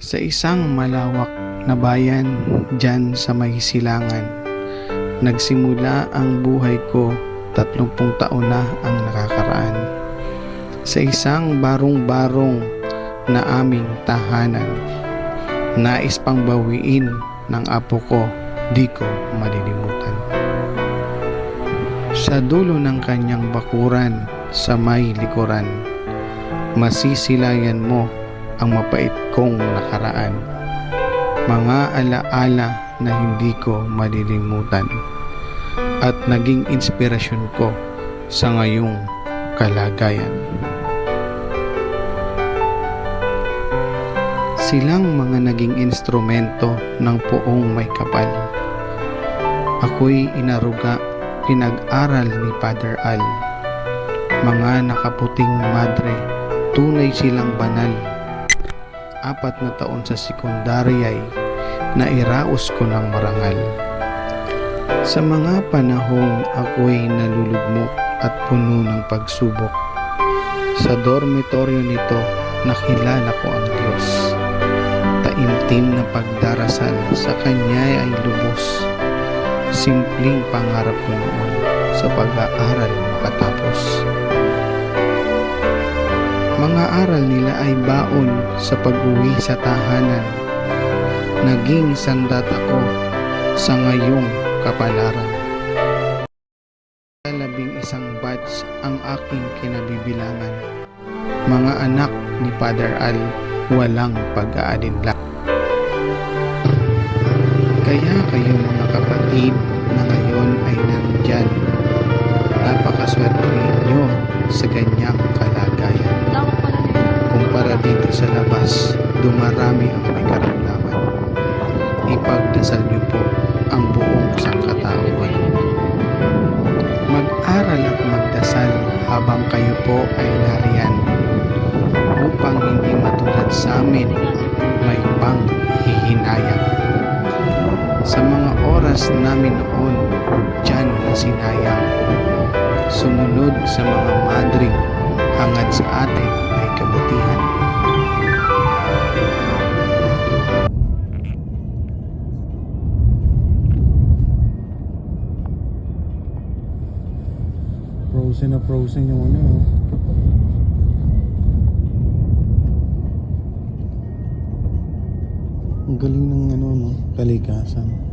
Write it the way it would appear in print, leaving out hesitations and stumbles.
Sa isang malawak na bayan dyan sa may silangan, nagsimula ang buhay ko 30 taon na ang nakakaraan. Sa isang barong-barong na aming tahanan, nais pang bawiin ng apo ko, di ko malilimutan. Sa dulo ng kanyang bakuran sa may likuran, masisilayan mo ang mapait kong nakaraan. Mga alaala na hindi ko malilimutan at naging inspirasyon ko sa ngayong kalagayan. Silang mga naging instrumento ng poong may kapal. Ako'y inaruga, pinag-aral ni Father Al. Mga nakaputing madre, tunay silang banal. 4 na taon sa sekundarya'y nairaos ko ng marangal. Sa mga panahong ako'y nalulugmok at puno ng pagsubok, sa dormitoryo nito nakilala ko ang Diyos. Taimtim na pagdarasal sa Kanya ay lubos. Simpleng pangarap ko noon sa pag-aaral makatapos. Mga aral nila ay baon sa pag-uwi sa tahanan. Naging sandat ako sa ngayong kapalaran. 11 batch ang aking kinabibilangan. Mga anak ni Father Al, walang pag-aalinlan. Kaya kayo mga kapatid na ngayon ay nandyan, napakaswerte ninyo sa ganyang kalagayan. Kumpara dito sa labas, dumarami ang may karamdaman. Ipagdasal niyo po ang buong sangkatauhan. Mag-aral at magdasal habang kayo po ay nariyan, upang hindi matulad sa amin may panghihinayang. Sa mga oras namin noon, dyan na sinayang. Sumunod sa mga madring hangad sa atin ay kabutihan. Frozen na frozen yung ano. Ang galing ng ano, no? Kalikasan.